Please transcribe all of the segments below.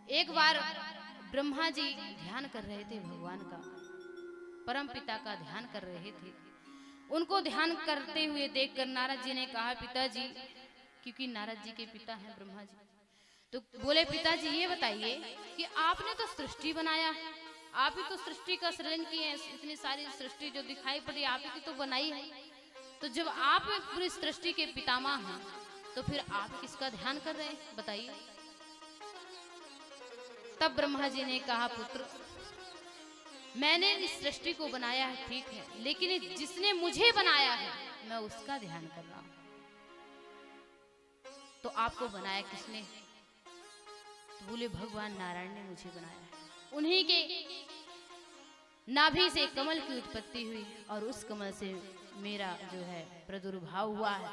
एक बार ब्रह्मा जी ध्यान कर रहे थे, भगवान का, परम पिता का ध्यान कर रहे थे। उनको ध्यान करते हुए देखकर नारद जी ने कहा, पिताजी, क्योंकि नारद जी के पिता हैं ब्रह्मा जी, तो बोले, पिताजी ये बताइए कि आपने तो सृष्टि बनाया है, आप ही तो सृष्टि का सृजन किए हैं, इतनी सारी सृष्टि जो दिखाई पड़ी आप ही तो बनाई है। तो जब आप पूरी सृष्टि के पितामह हैं, तो फिर आप किसका ध्यान कर रहे हैं, बताइए। तब ब्रह्मा जी ने कहा, पुत्र, मैंने इस सृष्टि को बनाया है, ठीक है, लेकिन जिसने मुझे बनाया है मैं उसका ध्यान कर रहा हूं। तो आपको बनाया किसने? तो बोले, भगवान नारायण ने मुझे बनाया है। उन्हीं के नाभि से कमल की उत्पत्ति हुई और उस कमल से मेरा जो है प्रादुर्भाव हुआ है।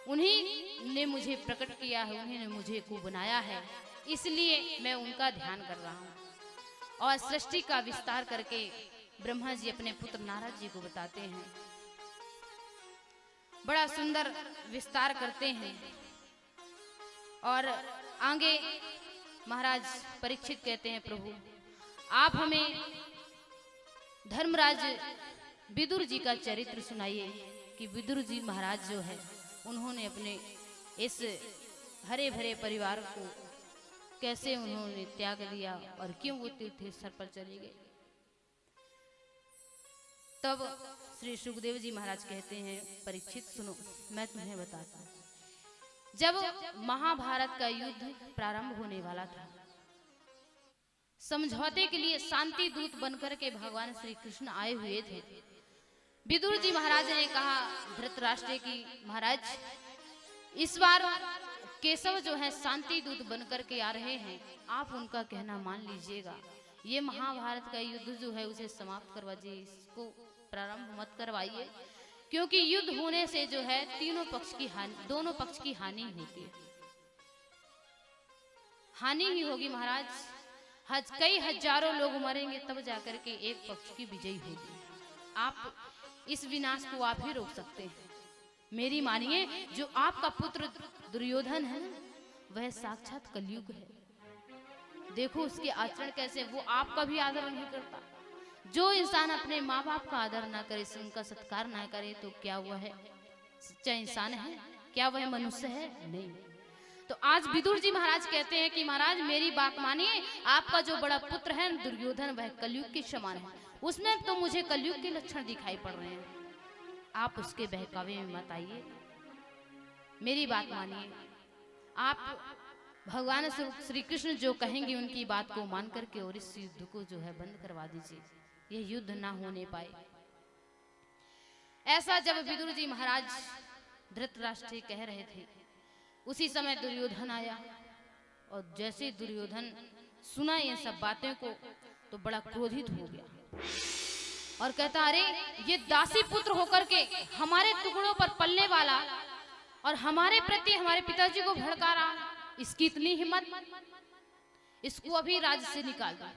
उन्हीं ने मुझे प्रकट किया है, उन्हीं ने मुझे को बनाया है, इसलिए मैं उनका ध्यान कर रहा हूँ। और सृष्टि का विस्तार करके ब्रह्मा जी अपने पुत्र नारद जी को बताते हैं, बड़ा सुंदर विस्तार करते हैं। और आगे महाराज परीक्षित कहते हैं, प्रभु आप हमें धर्मराज विदुर जी का चरित्र सुनाइए कि विदुर जी महाराज जो है उन्होंने अपने इस हरे भरे परिवार को कैसे उन्होंने त्याग दिया और क्यों वो तीर्थस्थल पर चले गए। तब श्री सुखदेव जी महाराज कहते हैं, परीक्षित सुनो, मैं तुम्हें बताता हूं। जब महाभारत का युद्ध प्रारंभ होने वाला था, समझौते के लिए शांति दूत बनकर के भगवान श्री कृष्ण आए हुए थे। विदुर जी महाराज ने कहा धृतराष्ट्र की, महाराज इस बार केशव जो है शांति दूत बनकर के आ रहे हैं, आप उनका कहना मान लीजिएगा। ये महाभारत का युद्ध जो है उसे समाप्त करवाइए, इसको प्रारंभ मत करवाइए, क्योंकि युद्ध होने से जो है तीनों पक्ष की हानि, दोनों पक्ष की हानि होती है, हानि ही होगी महाराज। कई हजारों लोग मरेंगे तब जाकर के एक पक्ष की विजयी होगी। आप इस विनाश को आप ही रोक सकते हैं, मेरी मानिए। जो आपका पुत्र दुर्योधन है ना, वह साक्षात कलयुग है। देखो उसके आचरण कैसे, वो आपका भी आदर नहीं करता। जो इंसान अपने माँ बाप का आदर ना करे, उनका सत्कार ना करे, तो क्या वह है सच्चा इंसान है? क्या वह मनुष्य है? नहीं। तो आज विदुर जी महाराज कहते हैं कि महाराज मेरी बात मानिए, आपका जो बड़ा पुत्र है दुर्योधन, वह कलयुग के समान है। उसमें तो मुझे कलयुग के लक्षण दिखाई पड़ रहे हैं, आप उसके बहकावे में मत आइए, मेरी बात मानिए। आप भगवान श्री कृष्ण जो कहेंगे उनकी बात को मान करके और इस युद्ध को जो है बंद करवा दीजिए, यह युद्ध ना होने पाए। ऐसा जब विदुर जी महाराज धृतराष्ट्र कह रहे थे, उसी समय दुर्योधन आया। और जैसे दुर्योधन सुना ये सब बातें को तो बड़ा क्रोधित हो गया और कहता, अरे ये दासी पुत्र होकर के हमारे टुकड़ों पर पलने वाला और हमारे प्रति हमारे पिताजी को भड़का रहा, इसकी इतनी हिम्मत, इसको अभी राज्य से निकाल दो।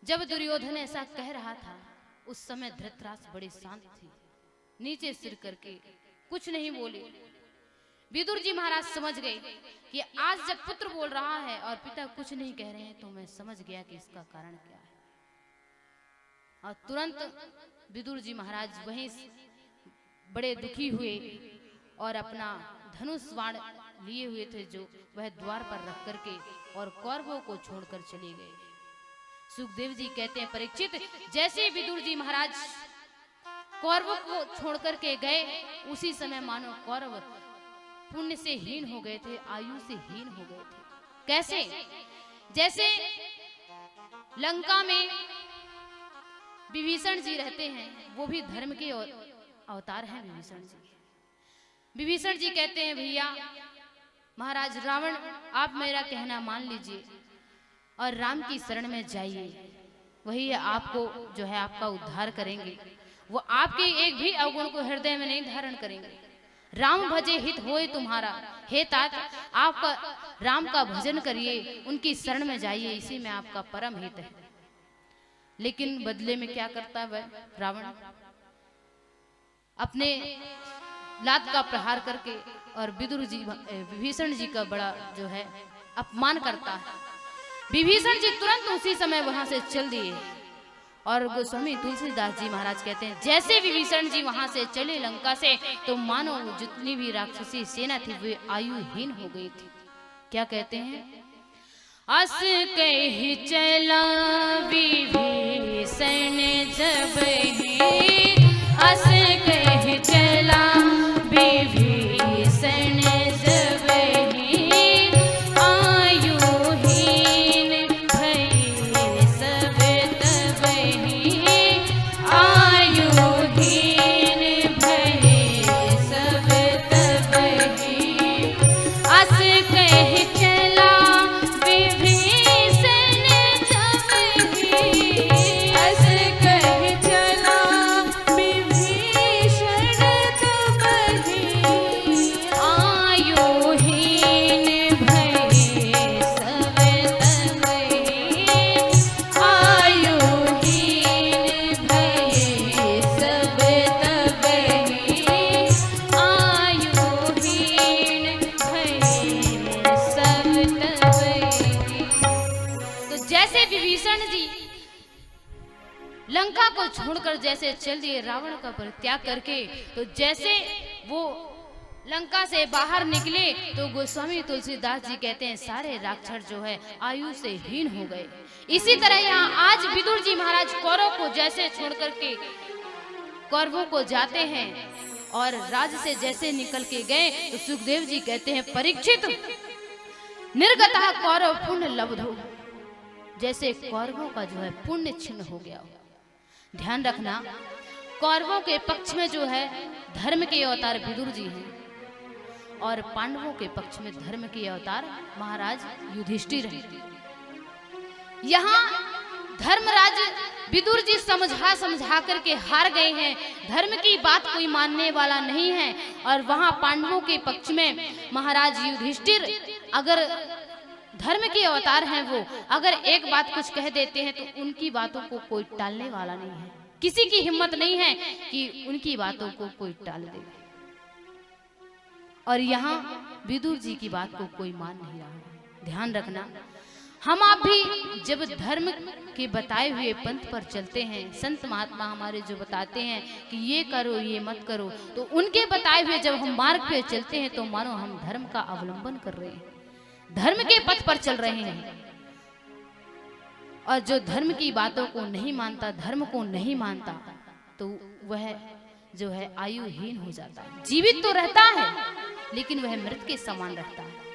जब दुर्योधन ऐसा कह रहा था, उस समय धृतराष्ट्र बड़े शांत थे, नीचे सिर करके कुछ नहीं बोले। विदुर जी महाराज समझ गए कि आज जब पुत्र बोल रहा है और पिता कुछ नहीं कह रहे हैं, तो मैं समझ गया कि इसका कारण क्या है। और तुरंत विदुर जी महाराज वहीं बड़े दुखी हुए और अपना धनुष बाण लिए हुए थे जो वह द्वार पर रख करके और कौरवों को छोड़कर चले गए। सुखदेव जी कहते हैं, परीक्षित, जैसे विदुर जी महाराज कौरवों को छोड़ करके गए, उसी समय मानो कौरव पुण्य से हीन हो गए थे, आयु से हीन हो गए थे। कैसे? जैसे लंका में विभीषण जी रहते हैं, वो भी धर्म के अवतार हैं विभीषण जी। विभीषण जी कहते हैं, भैया महाराज रावण, आप मेरा कहना मान लीजिए और राम की शरण में जाइए, वही आपको जो है आपका उद्धार करेंगे। वो आपके एक भी अवगुण को हृदय में नहीं धारण करेंगे। राम भजे हित होए तुम्हारा, हे तात आपका राम का भजन करिए, उनकी शरण में जाइए, इसी में आपका परम हित है। लेकिन बदले में क्या करता है रावण? अपने लात का प्रहार करके और विदुर जी विभीषण जी का बड़ा जो है अपमान करता है। विभीषण जी तुरंत उसी समय वहां से चल दिए और गोस्वामी तुलसीदास जी महाराज कहते हैं जैसे विभीषण जी वहां से चले लंका से तो मानो जितनी भी राक्षसी सेना थी वे आयुहीन हो गई थी। क्या कहते हैं? अस कहि चला विभीषण जब ही, अस कहि चला विभीषण जब ही, आयुहीन भये सब तब ही, आयुहीन भये सब तब ही। अस कहि चला लंका को छोड़कर जैसे चल दिए रावण का परित्याग करके, तो जैसे वो लंका से बाहर निकले तो गोस्वामी तुलसीदास जी कहते हैं सारे राक्षस जो है आयु से हीन हो गए। इसी तरह यहाँ आज विदुर जी महाराज कौरव को जैसे छोड़ करके कौरवों को जाते हैं और राज से जैसे निकल के गए तो सुखदेव जी कहते हैं परीक्षित निर्गतः कौरव पुण्य लब्धो, जैसे कौरवों का जो है पुण्य छिन्न हो गया। ध्यान रखना कौरवों के पक्ष में जो है धर्म के अवतार विदुर जी हैं और पांडवों के पक्ष में धर्म के अवतार महाराज युधिष्ठिर हैं। यहाँ धर्मराज विदुर जी समझा करके हार गए हैं, धर्म की बात कोई मानने वाला नहीं है। और वहां पांडवों के पक्ष में महाराज युधिष्ठिर अगर धर्म के अवतार हैं, वो अगर एक बात कुछ कह देते हैं तो उनकी बातों को कोई टालने वाला नहीं है। किसी की हिम्मत नहीं है कि उनकी बातों को कोई टाल दे। और यहाँ विदुर जी की बात को कोई मान नहीं रहा। ध्यान रखना हम आप भी जब धर्म के बताए हुए पंथ पर चलते हैं, संत महात्मा हमारे जो बताते हैं कि ये करो ये मत करो, तो उनके बताए हुए जब हम मार्ग पे चलते हैं तो मानो हम धर्म का अवलंबन कर रहे हैं, धर्म के पथ पर चल रहे हैं। और जो धर्म की बातों को नहीं मानता, धर्म को नहीं मानता, तो वह जो है आयुहीन हो जाता है। जीवित तो रहता है लेकिन वह मृत के समान रहता है।